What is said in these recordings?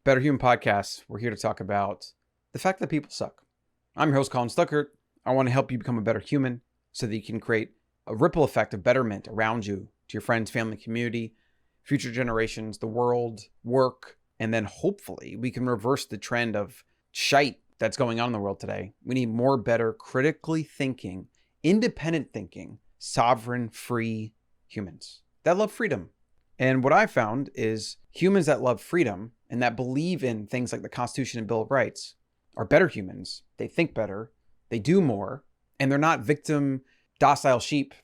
Better Human Podcast. We're here to talk about the fact that people suck. I'm your host, Colin Stuckert. I want to help you become a better human so that you can create a ripple effect of betterment around you, to your friends, family, community, future generations, the world, work, and then hopefully we can reverse the trend of shite that's going on in the world today. We need more, better, critically thinking, independent thinking, sovereign, free humans that love freedom. And what I found is humans that love freedom and that believe in things like the Constitution and Bill of Rights are better humans. They think better, they do more, and they're not victim-minded docile sheep,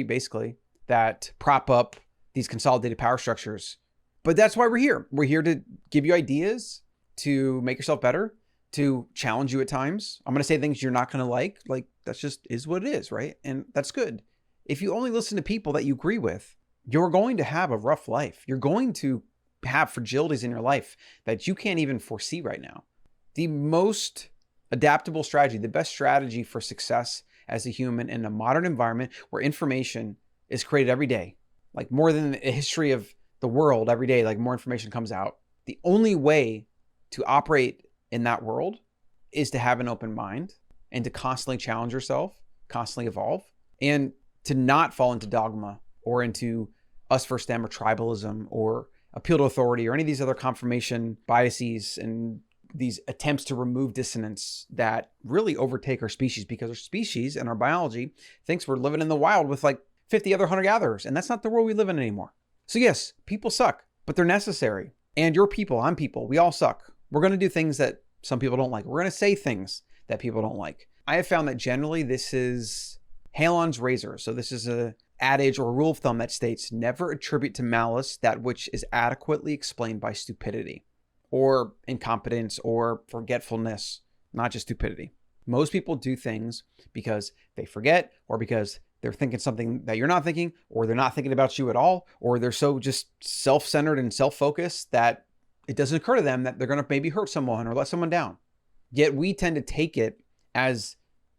basically, that prop up these consolidated power structures. But that's why we're here. We're here to give you ideas to make yourself better, to challenge you at times. I'm going to say things you're not going to like that's just is what it is, right? And that's good. If you only listen to people that you agree with, you're going to have a rough life. You're going to have fragilities in your life that you can't even foresee right now. The most adaptable strategy, the best strategy for success as a human in a modern environment where information is created every day, like more than a history of the world every day, like more information comes out. The only way to operate in that world is to have an open mind and to constantly challenge yourself, constantly evolve, and to not fall into dogma or into us versus them or tribalism or appeal to authority or any of these other confirmation biases and these attempts to remove dissonance that really overtake our species, because our species and our biology thinks we're living in the wild with like 50 other hunter-gatherers, and that's not the world we live in anymore. So yes, people suck, but they're necessary. And you're people, I'm people, we all suck. We're going to do things that some people don't like. We're going to say things that people don't like. I have found that generally this is Halon's razor. So this is a adage or rule of thumb that states never attribute to malice that which is adequately explained by stupidity or incompetence or forgetfulness, not just stupidity. Most people do things because they forget or because they're thinking something that you're not thinking, or they're not thinking about you at all, or they're so just self-centered and self-focused that it doesn't occur to them that they're going to maybe hurt someone or let someone down. Yet we tend to take it as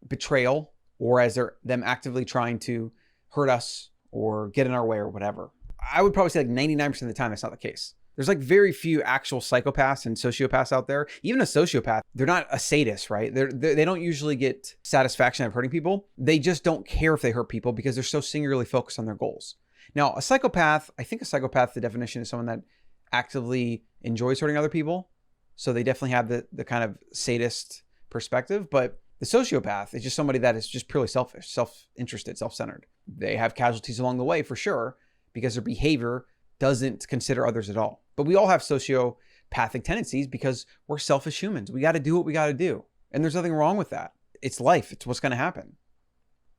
betrayal or as them actively trying to hurt us or get in our way or whatever. I would probably say like 99% of the time that's not the case. There's like very few actual psychopaths and sociopaths out there. Even a sociopath, they're not a sadist, right? They don't usually get satisfaction out of hurting people. They just don't care if they hurt people because they're so singularly focused on their goals. Now, a psychopath, I think a psychopath, the definition is someone that actively enjoys hurting other people. So they definitely have the kind of sadist perspective. But the sociopath is just somebody that is just purely selfish, self-interested, self-centered. They have casualties along the way for sure because their behavior doesn't consider others at all. But we all have sociopathic tendencies because we're selfish humans. We got to do what we got to do. And there's nothing wrong with that. It's life. It's what's going to happen.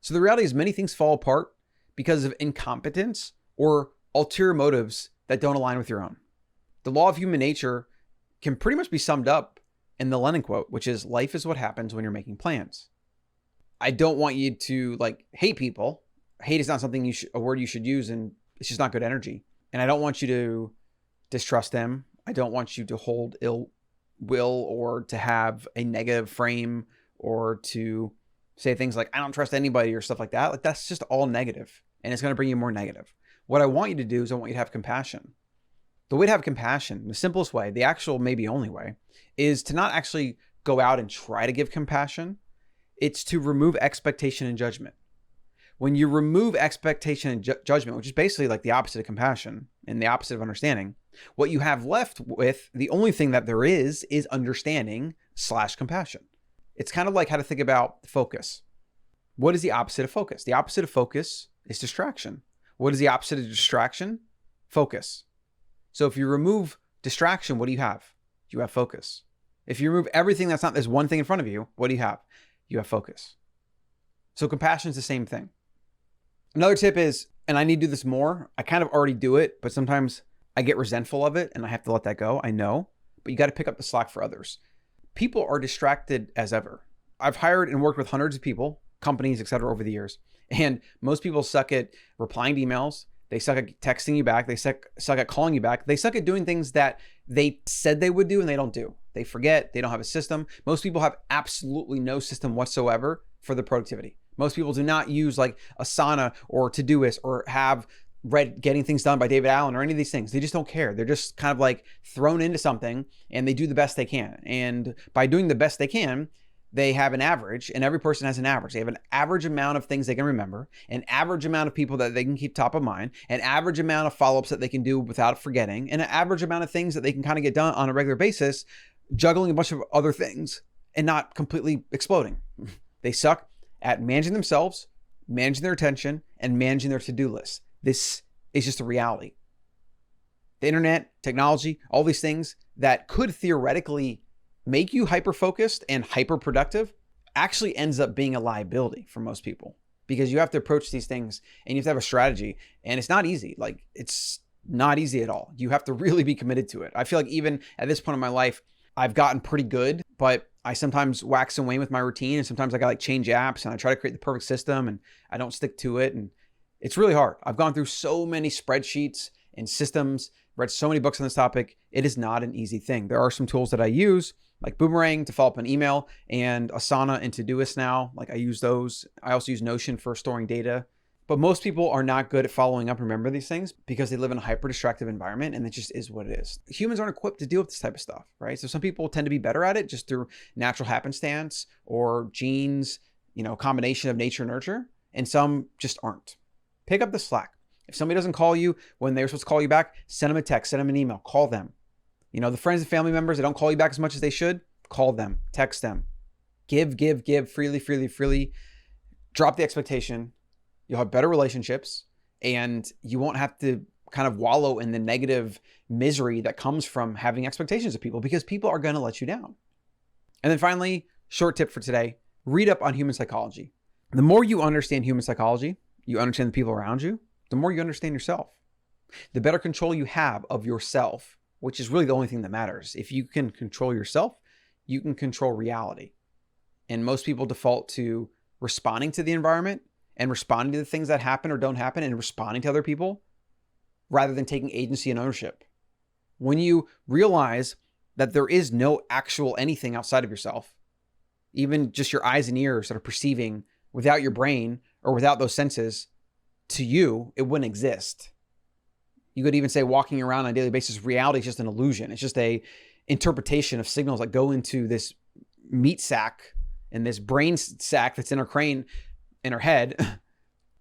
So the reality is many things fall apart because of incompetence or ulterior motives that don't align with your own. The law of human nature can pretty much be summed up in the Lenin quote, which is life is what happens when you're making plans. I don't want you to hate people. Hate is not something a word you should use, and it's just not good energy. And I don't want you to distrust them. I don't want you to hold ill will or to have a negative frame or to say things like, I don't trust anybody or stuff like that. Like that's just all negative and it's going to bring you more negative. What I want you to do is I want you to have compassion. The way to have compassion, the simplest way, the actual maybe only way, is to not actually go out and try to give compassion. It's to remove expectation and judgment. When you remove expectation and judgment, which is basically like the opposite of compassion and the opposite of understanding, what you have left with, the only thing that there is understanding/compassion. It's kind of like how to think about focus. What is the opposite of focus? The opposite of focus is distraction. What is the opposite of distraction? Focus. So if you remove distraction, what do you have? You have focus. If you remove everything that's not this one thing in front of you, what do you have? You have focus. So compassion is the same thing. Another tip is, and I need to do this more, I kind of already do it, but sometimes I get resentful of it and I have to let that go. I know, but you got to pick up the slack for others. People are distracted as ever. I've hired and worked with hundreds of people, companies, etc. over the years. And most people suck at replying to emails. They suck at texting you back. They suck at calling you back. They suck at doing things that they said they would do and they don't do. They forget. They don't have a system. Most people have absolutely no system whatsoever for their productivity. Most people do not use like Asana or Todoist or have read Getting Things Done by David Allen or any of these things. They just don't care. They're just kind of like thrown into something and they do the best they can. And by doing the best they can, they have an average, and every person has an average. They have an average amount of things they can remember, an average amount of people that they can keep top of mind, an average amount of follow-ups that they can do without forgetting, and an average amount of things that they can kind of get done on a regular basis, juggling a bunch of other things and not completely exploding. They suck at managing themselves, managing their attention, and managing their to-do list. This is just a reality. The internet, technology, all these things that could theoretically make you hyper-focused and hyper-productive actually ends up being a liability for most people, because you have to approach these things and you have to have a strategy, and it's not easy. Like, it's not easy at all. You have to really be committed to it. I feel like even at this point in my life, I've gotten pretty good, but I sometimes wax and wane with my routine, and sometimes I got like change apps and I try to create the perfect system and I don't stick to it. And it's really hard. I've gone through so many spreadsheets and systems, read so many books on this topic. It is not an easy thing. There are some tools that I use, like Boomerang to follow up an email, and Asana and Todoist now. Like, I use those. I also use Notion for storing data. But most people are not good at following up and remember these things because they live in a hyper-distractive environment, and it just is what it is. Humans aren't equipped to deal with this type of stuff, right? So some people tend to be better at it just through natural happenstance or genes, combination of nature and nurture, and some just aren't. Pick up the slack. If somebody doesn't call you when they're supposed to call you back, send them a text, send them an email, call them. The friends and family members that don't call you back as much as they should, call them, text them. Give freely. Drop the expectation. You'll have better relationships, and you won't have to kind of wallow in the negative misery that comes from having expectations of people, because people are going to let you down. And then finally, short tip for today, read up on human psychology. The more you understand human psychology, you understand the people around you, the more you understand yourself. The better control you have of yourself, which is really the only thing that matters. If you can control yourself, you can control reality. And most people default to responding to the environment and responding to the things that happen or don't happen and responding to other people rather than taking agency and ownership. When you realize that there is no actual anything outside of yourself, even just your eyes and ears that are perceiving without your brain or without those senses, to you, it wouldn't exist. You could even say walking around on a daily basis, reality is just an illusion. It's just a interpretation of signals that go into this meat sack and this brain sack that's in our head.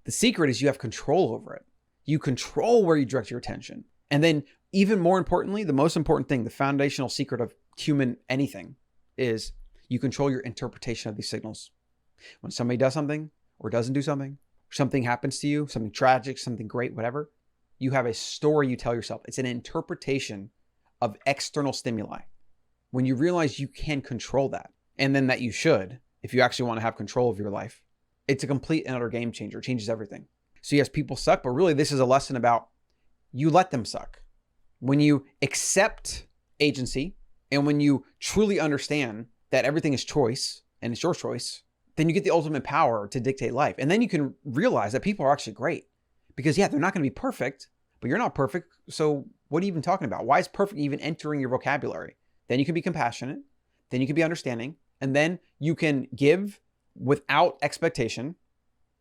The secret is you have control over it. You control where you direct your attention. And then even more importantly, the most important thing, the foundational secret of human anything, is you control your interpretation of these signals. When somebody does something or doesn't do something, or something happens to you, something tragic, something great, whatever, you have a story you tell yourself. It's an interpretation of external stimuli. When you realize you can control that, and then that you should, if you actually want to have control of your life, it's a complete and utter game changer. It changes everything. So yes, people suck, but really this is a lesson about you let them suck. When you accept agency and when you truly understand that everything is choice and it's your choice, then you get the ultimate power to dictate life. And then you can realize that people are actually great, because they're not going to be perfect, but you're not perfect. So what are you even talking about? Why is perfect even entering your vocabulary? Then you can be compassionate. Then you can be understanding. And then you can give without expectation,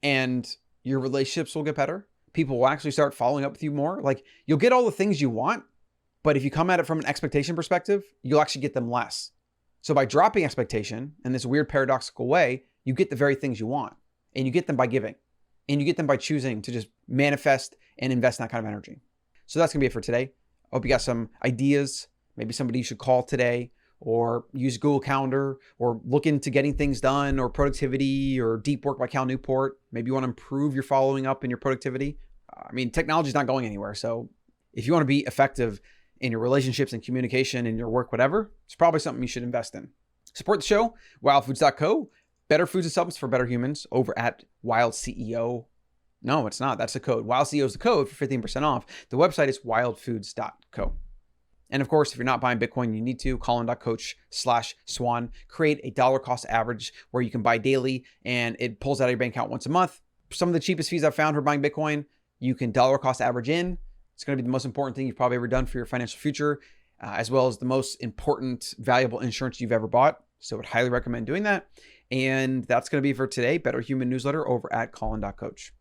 and your relationships will get better. People will actually start following up with you more. Like, you'll get all the things you want, but if you come at it from an expectation perspective, you'll actually get them less. So by dropping expectation in this weird paradoxical way, you get the very things you want, and you get them by giving, and you get them by choosing to just manifest and invest in that kind of energy. So that's going to be it for today. I hope you got some ideas. Maybe somebody you should call today, or use Google Calendar, or look into Getting Things Done, or productivity, or deep work by Cal Newport. Maybe you want to improve your following up and your productivity. Technology is not going anywhere. So if you want to be effective in your relationships and communication and your work, whatever, it's probably something you should invest in. Support the show, wildfoods.co. Better foods and supplements for better humans over at Wild CEO. No, it's not. That's the code. Wild CEO is the code for 15% off. The website is wildfoods.co. And of course, if you're not buying Bitcoin, you need to. Colin.coach/swan. Create a dollar cost average where you can buy daily and it pulls out of your bank account once a month. Some of the cheapest fees I've found for buying Bitcoin, you can dollar cost average in. It's going to be the most important thing you've probably ever done for your financial future, as well as the most important, valuable insurance you've ever bought. So I would highly recommend doing that. And that's going to be for today. Better Human newsletter over at Colin.coach.